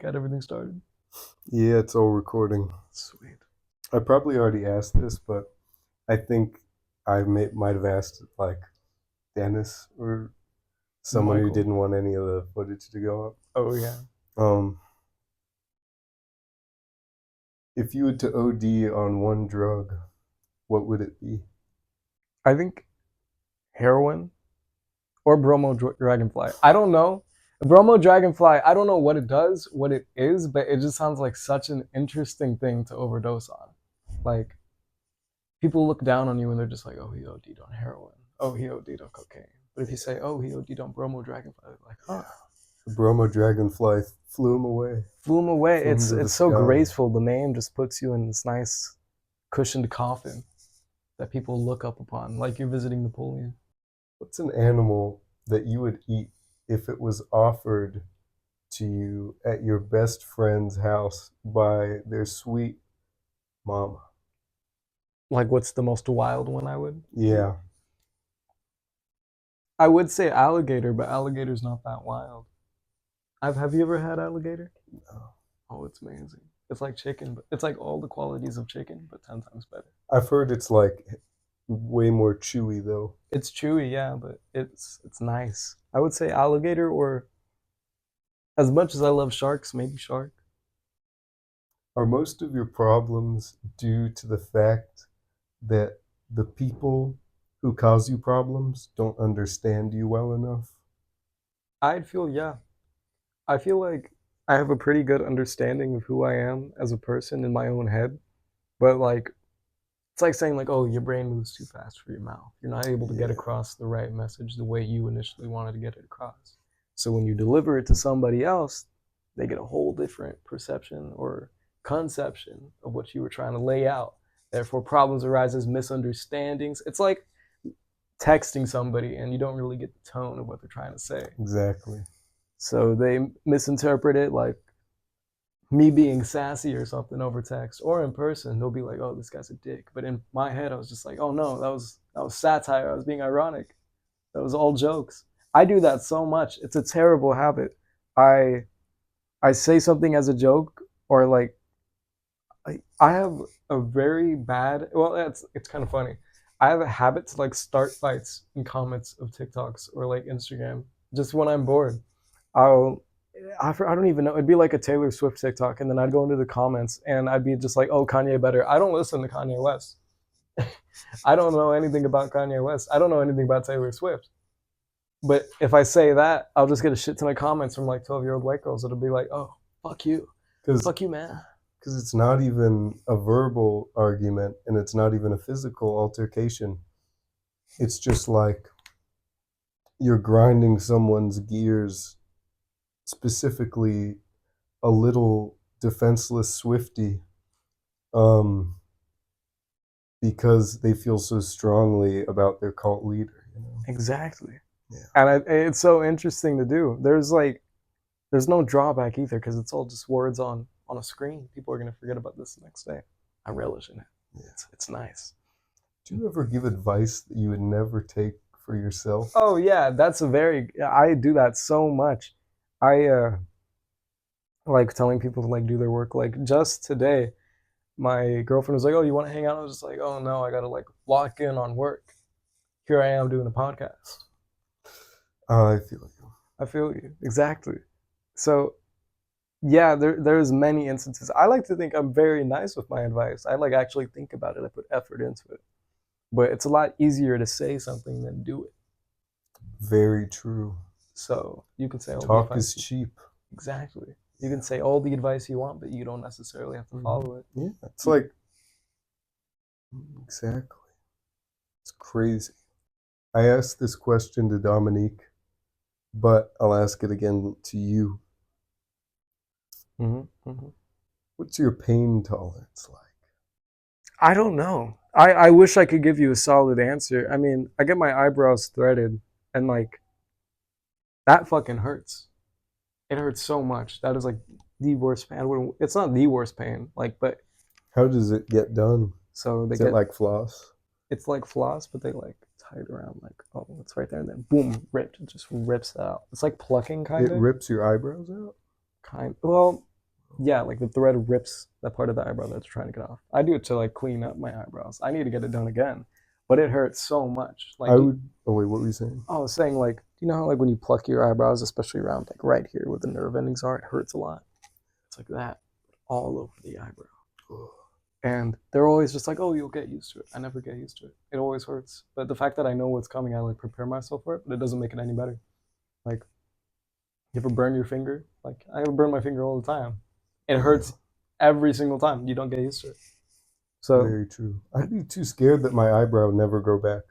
Got everything started? Yeah, it's all recording. Sweet. I probably already asked this, but I think might have asked like Dennis or someone who Michael. didn't want any of the footage to go up. Oh, yeah. Um, if you were to OD on one drug, what would it be? I think heroin or Bromo Dragonfly. I don't know. Bromo Dragonfly, I don't know what it does, what it is, but it just sounds like such an interesting thing to overdose on. Like, people look down on you and they're just like, oh, he OD'd on heroin. Oh, he OD'd on cocaine. But if you say, oh, he OD'd on Bromo Dragonfly, they're like, huh. The Bromo Dragonfly flew him away. Flew him away. Flew him It's to the so sky. graceful. The name just puts you in this nice cushioned coffin that people look up upon, like you're visiting Napoleon. What's an animal that you would eat if it was offered to you at your best friend's house by their sweet mama? Like, what's the most wild one I would? Yeah. I would say alligator, but alligator's not that wild. Have you ever had alligator? No. Oh, it's amazing. It's like chicken, but it's like all the qualities of chicken, but 10 times better. I've heard it's like way more chewy though. It's chewy, yeah, but it's nice. I would say alligator, or as much as I love sharks, maybe shark. Are most of your problems due to the fact that the people who cause you problems don't understand you well enough? I'd feel, yeah. I feel like I have a pretty good understanding of who I am as a person in my own head, but like it's like saying like, oh, your brain moves too fast for your mouth. You're not able to get Yeah. across the right message the way you initially wanted to get it across. So when you deliver it to somebody else, they get a whole different perception or conception of what you were trying to lay out. Therefore, problems arise as misunderstandings. It's like texting somebody and you don't really get the tone of what they're trying to say. Exactly. So they misinterpret it like me being sassy or something over text, or in person they'll be like, oh, this guy's a dick. But in my head I was just like, oh no, that was satire. I was being ironic. That was all jokes. I do that so much. It's a terrible habit. I i say something as a joke, or like I have a very bad, well, it's kind of funny. I have a habit to like start fights in comments of TikToks or like Instagram just when I'm bored. I'll I don't even know. It'd be like a Taylor Swift TikTok, and then I'd go into the comments and I'd be just like, "Oh, Kanye better." I don't listen to Kanye West. I don't know anything about Kanye West. I don't know anything about Taylor Swift. But if I say that, I'll just get a shit ton of comments from like 12-year-old white girls that'll be like, "Oh, fuck you, fuck you, man." Because it's not even a verbal argument and it's not even a physical altercation. It's just like you're grinding someone's gears, specifically a little defenseless Swifty, um, because they feel so strongly about their cult leader. Exactly. Yeah. And it's so interesting to do. There's no drawback either, because it's all just words on a screen. People are gonna forget about this the next day. I relish in it. Yeah. It's nice. Do you ever give advice that you would never take for yourself? Oh yeah, I do that so much. I like telling people to like do their work. Like just today, my girlfriend was like, "Oh, you want to hang out?" I was just like, "Oh no, I gotta like lock in on work." Here I am doing a podcast. I feel you. I feel you exactly. So yeah, there's many instances. I like to think I'm very nice with my advice. I like actually think about it. I put effort into it. But it's a lot easier to say something than do it. Very true. So you can say all Talk the advice. is cheap. Exactly. You can say all the advice you want, but you don't necessarily have to follow it. Yeah, it's like, exactly. It's crazy. I asked this question to Dominique, but I'll ask it again to you. What's your pain tolerance like? I don't know. I wish I could give you a solid answer. I mean, I get my eyebrows threaded, and like that fucking hurts. It hurts so much. That is like the worst pain. It's not the worst pain, like, but How does it get done? so they Is it get like floss? it's like floss, but they like tie it around like, oh, it's right there, and then boom, ripped. It just rips it out. It's like plucking, kind It of. rips your eyebrows out? Well, Yeah, like the thread rips that part of the eyebrow that they're trying to get off. I do it to like clean up my eyebrows. I need to get it done again, but it hurts so much. I Like, would. Oh wait, what were you saying? I was saying, like, you know how like when you pluck your eyebrows, especially around like right here where the nerve endings are, it hurts a lot. It's like that all over the eyebrow. And they're always just like, "Oh, you'll get used to it." I never get used to it. It always hurts. But the fact that I know what's coming, I like prepare myself for it, but it doesn't make it any better. Like, you ever burn your finger? Like, I burn my finger all the time. It Yeah, hurts every single time. You don't get used to it. So very true. I'd be too scared that my eyebrow never grow back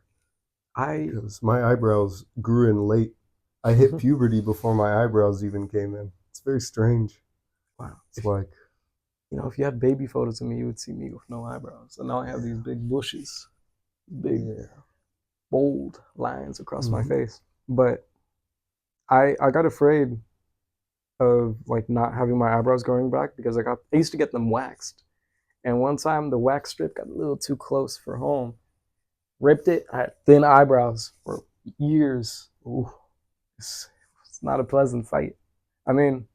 I, because my eyebrows grew in late. I hit puberty before my eyebrows even came in. It's very strange. wow. It's like, If you had baby photos of me, you would see me with no eyebrows. And now I have these big bushes, big, yeah. bold lines across my Hmm. face. But I got afraid of like not having my eyebrows growing back because I used to get them waxed. And one time the wax strip got a little too close for home. Ripped it. I had thin eyebrows for years. Ooh, it's not a pleasant sight. I mean,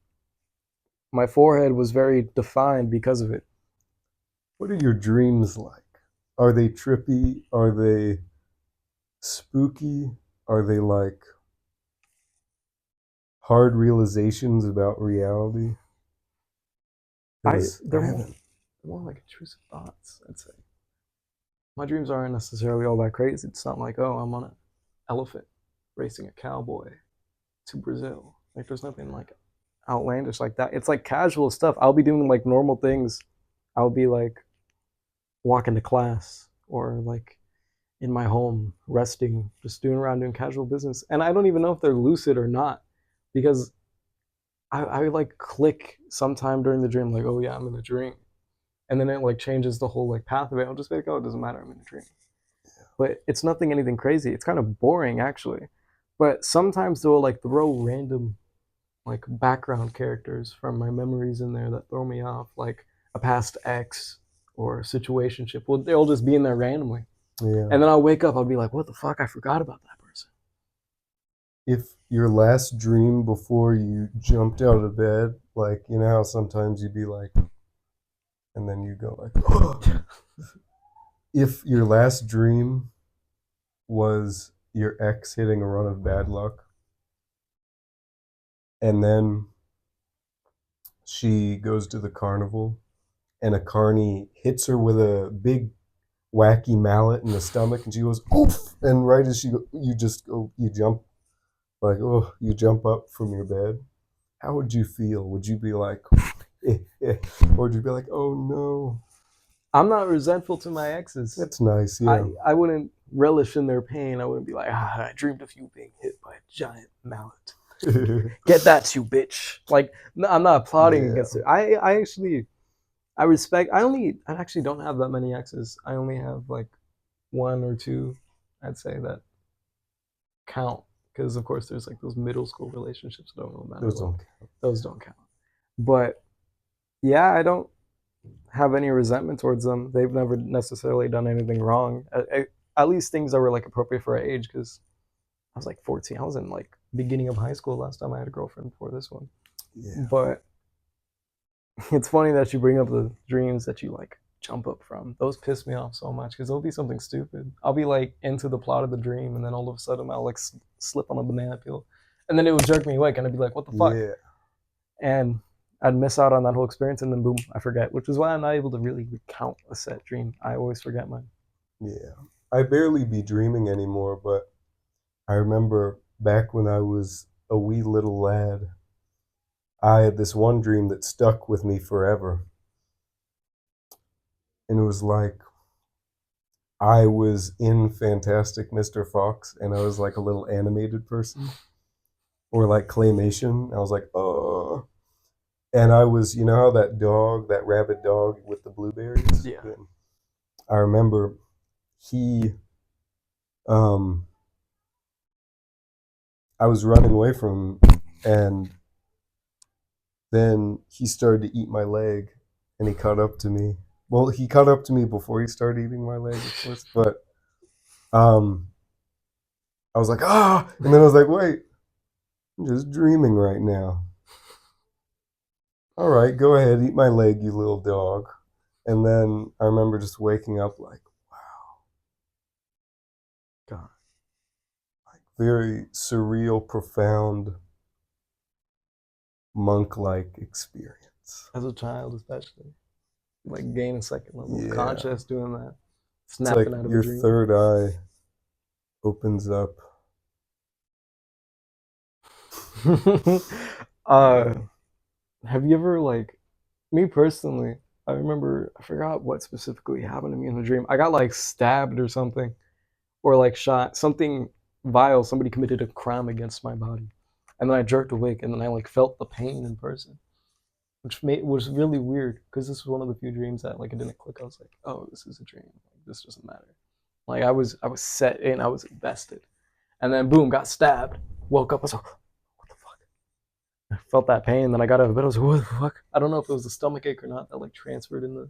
my forehead was very defined because of it. What are your dreams like? Are they trippy? Are they spooky? Are they like hard realizations about reality? Because They're I more, haven't. more like intrusive thoughts, I'd say. My dreams aren't necessarily all that crazy. It's not like, oh, I'm on an elephant racing a cowboy to Brazil. Like, there's nothing like outlandish like that. It's like casual stuff. I'll be doing like normal things. I'll be like walking to class or like in my home resting, just doing around doing casual business. And I don't even know if they're lucid or not because I like click sometime during the dream, like, oh yeah, I'm in a dream. And then it like changes the whole like path of it. I'll just be like, oh, it doesn't matter, I'm in a dream. But it's nothing anything crazy. It's kind of boring actually. But sometimes they'll like throw random like background characters from my memories in there that throw me off, like a past ex or a situationship. Well, they'll just be in there randomly. Yeah. And then I'll wake up, I'll be like, what the fuck? I forgot about that person. If your last dream before you jumped out of bed, like, you know how sometimes you'd be like, and then you go like, if your last dream was your ex hitting a run of bad luck, and then she goes to the carnival, and a carny hits her with a big wacky mallet in the stomach, and she goes oof, and right as you just go, you jump like, oh, you jump up from your bed. How would you feel? Would you be like, or would you be like, oh no? I'm not resentful to my exes. That's nice, I, yeah. I wouldn't relish in their pain. I wouldn't be like, I dreamed of you being hit by a giant mallet. Get that, you bitch. Like, no, I'm not plotting Yeah, against it. I actually don't have that many exes. I only have like one or two, I'd say, that count. Because, of course, there's like those middle school relationships that don't really matter. those Well, don't count. those don't count. But yeah, I don't have any resentment towards them. They've never necessarily done anything wrong. At least things that were like appropriate for our age. Because I was like 14. I was in like beginning of high school last time I had a girlfriend before this one. Yeah, But it's funny that you bring up the dreams that you like jump up from. Those piss me off so much because it'll be something stupid. I'll be like into the plot of the dream, and then all of a sudden I'll like slip on a banana peel, and then it would jerk me awake, and I'd be like, "What the fuck?" yeah, And I'd miss out on that whole experience, and then boom, I forget. Which is why I'm not able to really recount a set dream. I always forget mine. yeah. I barely be dreaming anymore, but I remember back when I was a wee little lad, I had this one dream that stuck with me forever. And it was like I was in Fantastic Mr. Fox and I was like a little animated person or like claymation. I was like, oh. And I was, you know how that dog, that rabid dog with the blueberries? Yeah. I remember he, um, I was running away from him and then he started to eat my leg and he caught up to me. Well, he caught up to me before he started eating my leg, of course, but um, I was like, ah, and then I was like, wait, I'm just dreaming right now. all right, go ahead, eat my leg, you little dog. And then I remember just waking up like, God, very surreal, profound, monk like experience. as a child especially, like gain a second level of Yeah. conscious doing that, It's like snapping out of a your dream. third eye opens up. uh, Yeah. have you ever like me personally? I remember I forgot what specifically happened to me in a dream. I got like stabbed or something, or like shot something vile. Somebody committed a crime against my body, and then I jerked awake, and then I like felt the pain in person, which was really weird because this was one of the few dreams that like it didn't click. I was like, oh, this is a dream. Like this doesn't matter. Like I was set in. I was invested, and then boom, got stabbed. Woke up. I was like, what the fuck? I felt that pain. Then I got out of bed. I was like, what the fuck? I don't know if it was a stomach ache or not that like transferred in the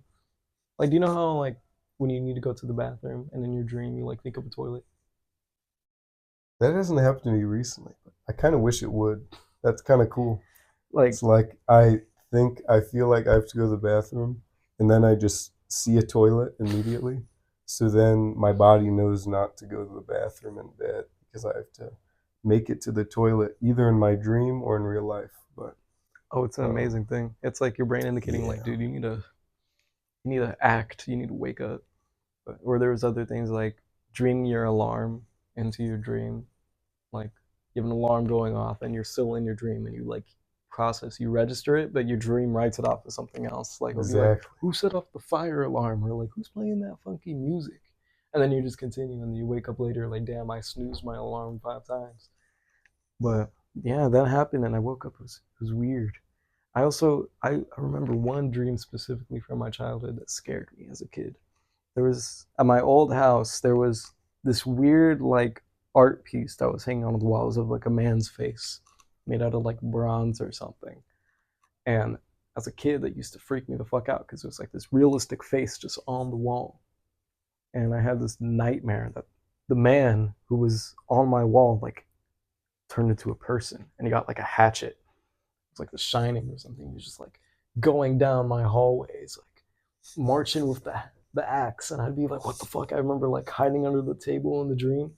like. Do you know how like when you need to go to the bathroom and in your dream you like think of a toilet? That hasn't happened to me recently, but I kind of wish it would. That's kind of cool. Like It's like I feel like I have to go to the bathroom, and then I just see a toilet immediately. So then my body knows not to go to the bathroom in bed because I have to make it to the toilet either in my dream or in real life. But oh, it's an um, amazing thing. It's like your brain indicating like, yeah, dude, you need to act. You need to wake up. Or there was other things like dreaming your alarm into your dream, like you have an alarm going off and you're still in your dream and you like you register it, but your dream writes it off as something else. Like it'll be like, exactly. who set off the fire alarm, or like who's playing that funky music, and then you just continue and you wake up later like, damn, I snoozed my alarm 5 times. But yeah, that happened and I woke up. It was weird. I remember one dream specifically from my childhood that scared me as a kid. There was at my old house there was this weird like art piece that was hanging on the walls of like a man's face made out of like bronze or something. And as a kid that used to freak me the fuck out because it was like this realistic face just on the wall. And I had this nightmare that the man who was on my wall like turned into a person and he got like a hatchet. It was like The Shining or something. He was just like going down my hallways like marching with the axe, and I'd be like, "What the fuck?" I remember like hiding under the table in the dream.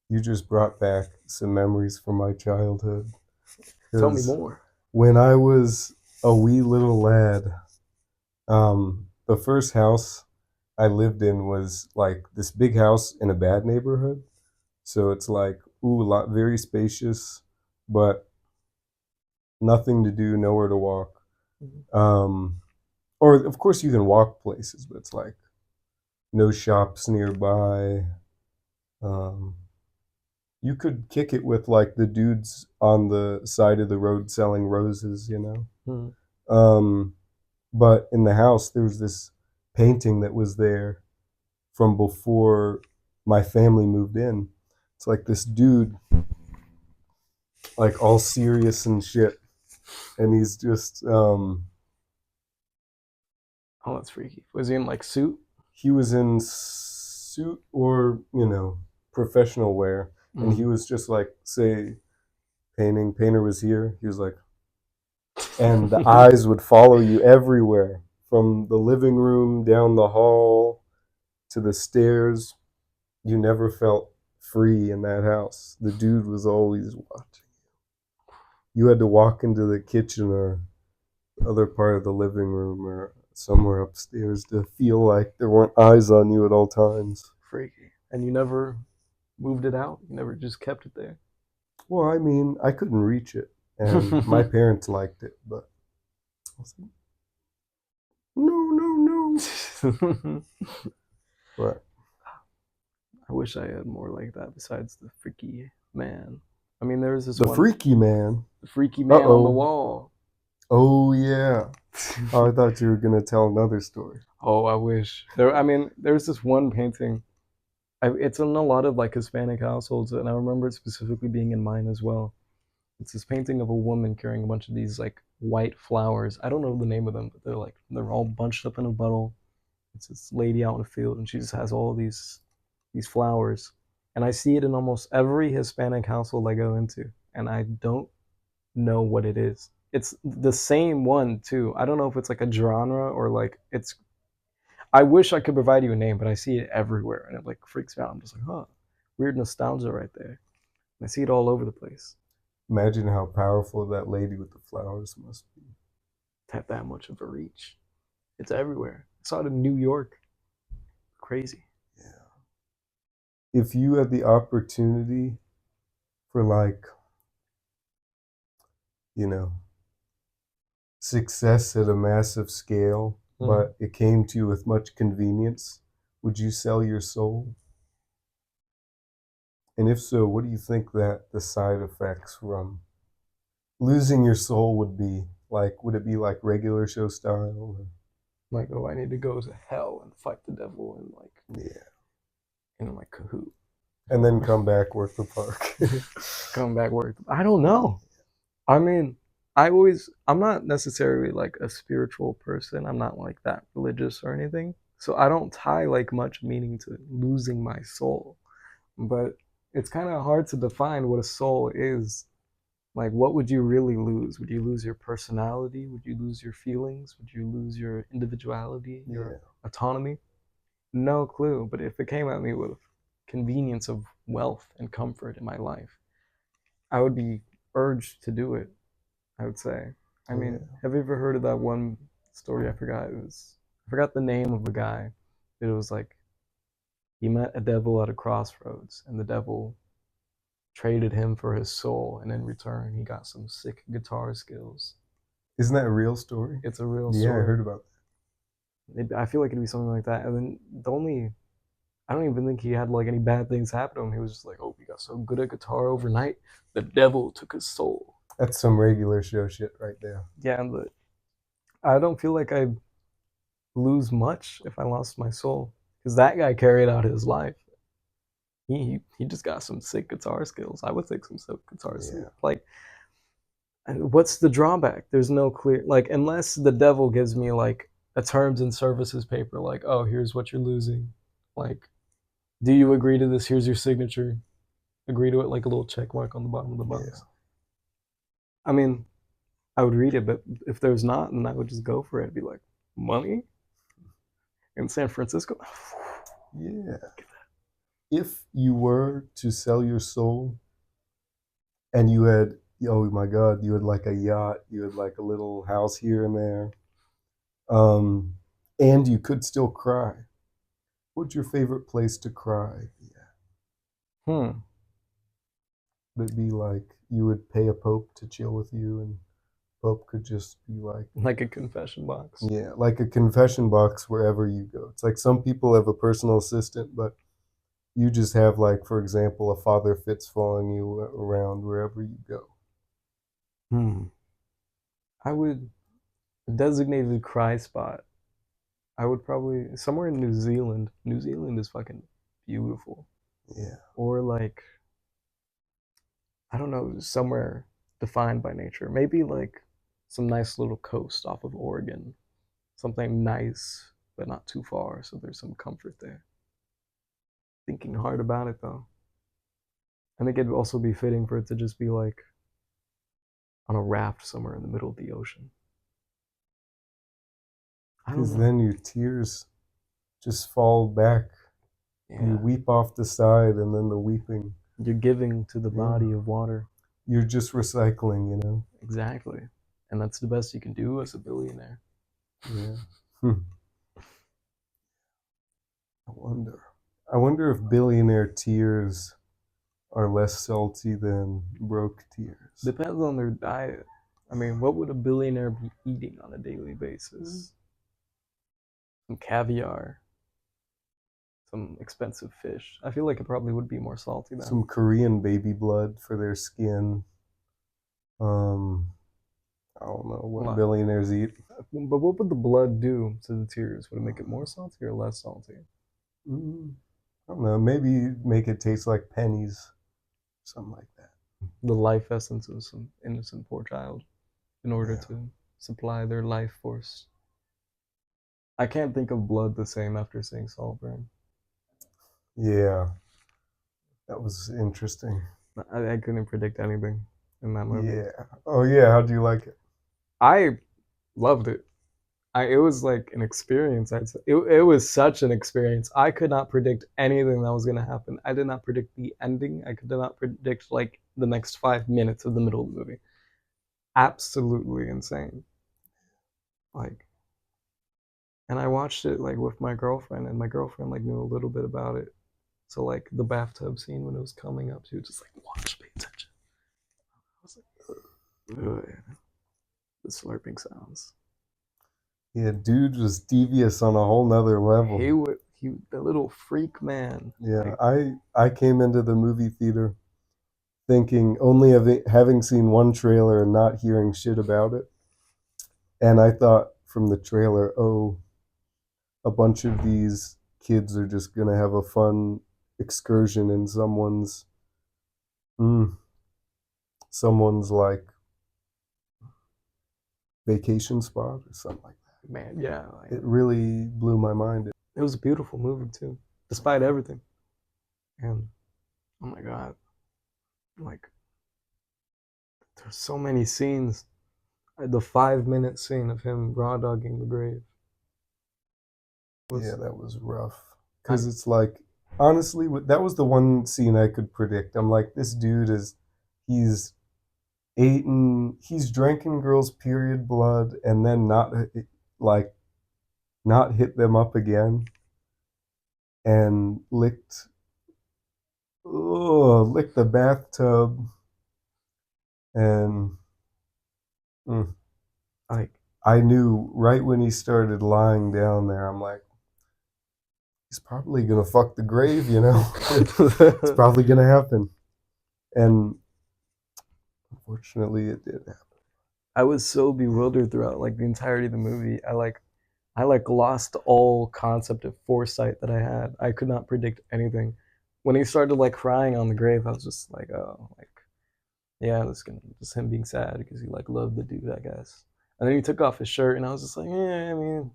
You just brought back some memories from my childhood Tell me because more. when I was a wee little lad, the first house I lived in was like this big house in a bad neighborhood. So it's like, ooh, a lot, very spacious, but nothing to do, nowhere to walk. Mhm. Um, or of course you can walk places, but it's like no shops nearby. Um, you could kick it with like the dudes on the side of the road selling roses, you know. Mhm. Um, but in the house, there was this painting that was there from before my family moved in. It's like this dude, like all serious and shit, and he's just Oh, that's freaky. Was he in like suit? he was in suit or professional wear, and he Mm. was just like say painting. Painter was here. He was like, and the eyes would follow you everywhere from the living room down the hall to the stairs. You never felt free in that house. The dude was always watching. You had to walk into the kitchen or other part of the living room or somewhere upstairs to feel like there weren't eyes on you at all times. Freaky. And you never moved it out? You never just kept it there? Well, I mean, I couldn't reach it, and my parents liked it, but I was like, no, no, no. But I wish I had more like that besides the freaky man. I mean, there was this the one, freaky man. the freaky Uh man on the oh. wall. Oh yeah. Oh, I thought you were gonna tell another story. Oh, I wish. There. I mean, there's this one painting. It's in a lot of like Hispanic households, and I remember it specifically being in mine as well. It's this painting of a woman carrying a bunch of these like white flowers. I don't know the name of them, but they're all bunched up in a bundle. It's this lady out in the field, and she just has all these flowers. And I see it in almost every Hispanic household I go into, and I don't know what it is. it's the same one too. I don't know if it's like a genre or like it's. I wish I could provide you a name, but I see it everywhere, and it like freaks me out. I'm just like, huh, weird nostalgia right there. And I see it all over the place. Imagine how powerful that lady with the flowers must be. Have that much of a reach. It's everywhere. I saw it in New York. Crazy. Yeah. If you had the opportunity for like, you know, success at a massive scale, but it came to you with much convenience, would you sell your soul? And if so, what do you think that the side effects from losing your soul would be? Like, would it be like regular show style? Or, Like, oh, I need to go to hell and fight the devil and like yeah. in my Kahoot. And then come back, work the park. Come back work. I don't know. I mean, I'm not necessarily like a spiritual person. I'm not like that religious or anything. So I don't tie like much meaning to losing my soul. But it's kind of hard to define what a soul is. Like, what would you really lose? Would you lose your personality? Would you lose your feelings? Would you lose your individuality, your Yeah. autonomy? No clue. But if it came at me with convenience of wealth and comfort in my life, I would be urged to do it, I would say. I Yeah. mean, have you ever heard of that one story? I forgot the name of the guy. It was like he met a devil at a crossroads, and the devil traded him for his soul, and in return, he got some sick guitar skills. Isn't that a real story? It's a real Yeah, I story. heard about I feel like it'd be something like that. And then I don't even think he had like any bad things happen to him. He was just like, oh, he got so good at guitar overnight, the devil took his soul. that. That's some regular show shit right there. Yeah, and I don't feel like I'd lose much if I lost my soul, because that guy carried out his life. He just got some sick guitar skills. I would take some sick guitar skills. Yeah. Like, what's the drawback? There's no clear, like, unless the devil gives me like a terms and services paper, like, oh, here's what you're losing. Like, do you agree to this? Here's your signature. Agree to it, like a little check mark on the bottom of the box. Yeah. I mean, I would read it, but if there's not, then I would just go for it. I'd be like, money in San Francisco. Yeah. If you were to sell your soul and you had, oh my God, you had like a yacht, you had like a little house here and there, and you could still cry, what's your favorite place to cry? Yeah. Hmm. Would it be like you would pay a pope to chill with you and pope could just be like, Like a confession box. yeah, like a confession box wherever you go. It's like some people have a personal assistant, but you just have like, for example, a Father Fitz following you around wherever you go. Hmm. I would designated cry spot. I would probably somewhere in New Zealand. New Zealand is fucking beautiful. Yeah. Or like I don't know, somewhere defined by nature. Maybe like some nice little coast off of Oregon. Something nice, but not too far, so there's some comfort there. Thinking hard about it though. I think it'd also be fitting for it to just be like on a raft somewhere in the middle of the ocean. I don't Because know. then your tears just fall back. Yeah. You weep off the side, and then the weeping. You're giving to the Yeah. body of water. You're just recycling, you know? Exactly. And that's the best you can do as a billionaire. Yeah. I wonder. I wonder if billionaire tears are less salty than broke tears. Depends on their diet. I mean, what would a billionaire be eating on a daily basis? Some caviar, some expensive fish. I feel like it probably would be more salty then. Some Korean baby blood for their skin. Um, I don't know what billionaires eat. But what would the blood do to the tears? Would it make it more salty or less salty? I don't know. Maybe make it taste like pennies, something like that. The life essence of some innocent poor child in order Yeah. to supply their life force. I can't think of blood the same after seeing Saltburn. Yeah, that was interesting. I couldn't predict anything in that movie. Yeah. Oh yeah. How do you like it? I loved it. It was like an experience. It was such an experience. I could not predict anything that was going to happen. I did not predict the ending. I could not predict like the next 5 minutes of the middle of the movie. Absolutely insane. Like, and I watched it like with my girlfriend, and my girlfriend like knew a little bit about it. So like the bathtub scene when it was coming up, she was just like, "Watch, pay attention." I was like, ugh, the slurping sounds. Yeah, dude was devious on a whole nother level. He the little freak man. Yeah, Like, I came into the movie theater thinking only of it, having seen one trailer and not hearing shit about it. And I thought from the trailer, oh, a bunch of these kids are just gonna have a fun excursion in mm, someone's like vacation spot or something like man, yeah, that. like It really blew my mind. it was a beautiful movie too, despite everything. And oh my god, like there's so many scenes. The 5 minute scene of him raw dogging the grave Yeah, was that was rough. I, Because it's like, honestly, that was the one scene I could predict. I'm like, this dude is, he's he's drinking girls' period blood and then like, not hit them up again and licked the bathtub and mm, like I knew right when he started lying down there, I'm like, he's probably gonna fuck the grave, you know? It's probably gonna happen. And unfortunately it did happen. I was so bewildered throughout like the entirety of the movie. I like lost all concept of foresight that I had. I could not predict anything. When he started like crying on the grave, I was just like, oh, like yeah, this gonna just him being sad because he like loved the dude, I guess. And then he took off his shirt, and I was just like, yeah, I mean,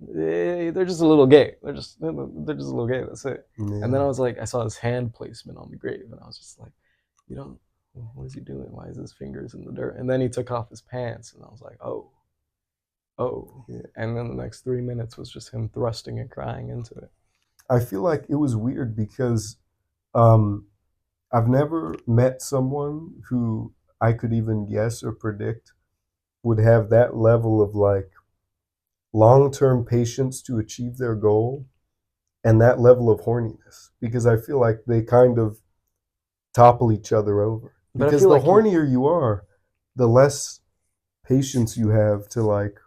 they're just a little gay. They're just a little gay. That's it. And then Yeah. I was like, I saw his hand placement on the grave, and I was just like, you don't. What is he doing? Why is his fingers in the dirt? And then he took off his pants, and I was like, oh, oh. Yeah. And then the next 3 minutes was just him thrusting and crying into it. I feel like it was weird because um, I've never met someone who I could even guess or predict would have that level of like long term patience to achieve their goal and that level of horniness because I feel like they kind of topple each other over. But I Because feel the like he, hornier you are, the less patience you have to like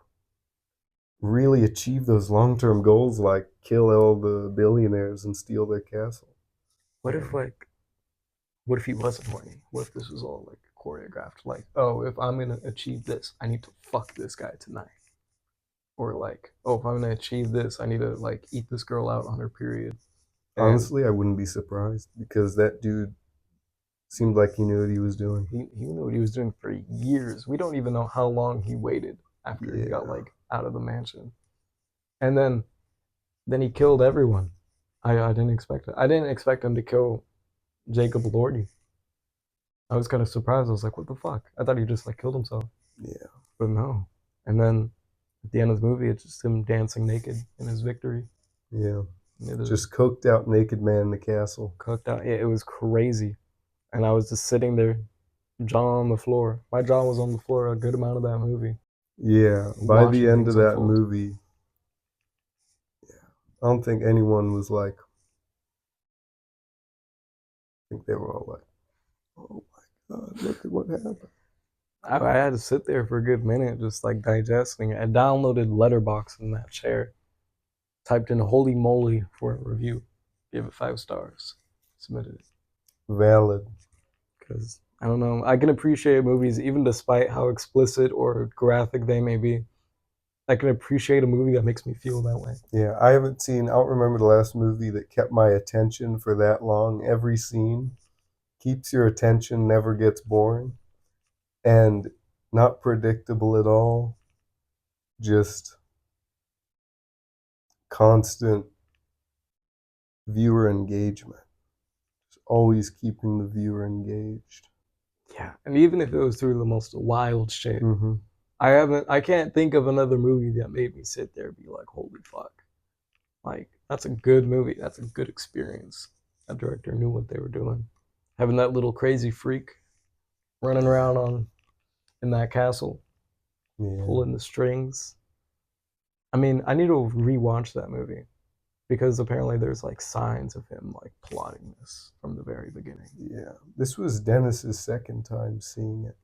really achieve those long term goals, like kill all the billionaires and steal their castle. what if like, what if he wasn't horny? What if this was all like choreographed? Like, oh, if I'm gonna achieve this, I need to fuck this guy tonight. Or like, oh, if I'm gonna achieve this, I need to like eat this girl out on her period. And Honestly, I wouldn't be surprised because that dude seemed like he knew what he was doing. he knew what he was doing for years. We don't even know how long he waited after he got Yeah. like out of the mansion. And then he killed everyone. I didn't expect it. I didn't expect him to kill Jacob Lordy. I was kind of surprised. I was like, what the fuck? I thought he just like killed himself. Yeah. But no. And then at the end of the movie, it's just him dancing naked in his victory. Yeah. It was Just coked out naked man in the castle. cooked out. It was crazy. And I was just sitting there, jaw on the floor. My jaw was on the floor a good amount of that movie, Yeah. By the watching end things of that unfold. movie, I don't think anyone was like, I think they were all like, oh my God, look at what happened. I had to sit there for a good minute, just like digesting it. I downloaded Letterbox in that chair, typed in "holy moly" for a review, gave it 5 stars, submitted it. Valid. Because I don't know, I can appreciate movies even despite how explicit or graphic they may be. I can appreciate a movie that makes me feel that way. Yeah. I don't remember the last movie that kept my attention for that long. Every scene keeps your attention, never gets boring, and not predictable at all. Just constant viewer engagement. Just always keeping the viewer engaged. Yeah, and even if it was through the most wild shit, Mm-hmm. I can't think of another movie that made me sit there and be like, holy fuck. Like, that's a good movie. That's a good experience. That director knew what they were doing. Having that little crazy freak running around in that castle, Yeah. pulling the strings. I mean, I need to rewatch that movie because apparently there's like signs of him like plotting this from the very beginning. Yeah. This was Dennis's second time seeing it.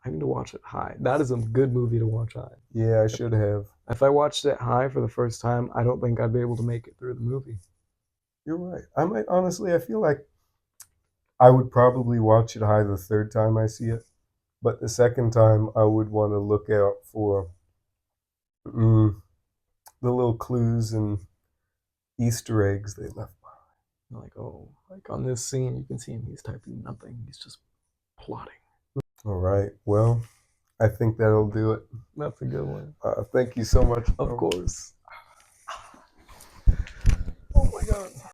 I need to watch it high. That is a good movie to watch high. Yeah, I should have. If I watched it high for the first time, I don't think I'd be able to make it through the movie. You're right. I might honestly, I feel like I would probably watch it high the third time I see it, but the second time I would want to look out for the little clues and Easter eggs they left behind. Like, oh, like on this scene, you can see him. He's typing nothing. He's just plotting. All right. Well, I think that'll do it. That's a good one. Thank you so much. Of course. Oh my god.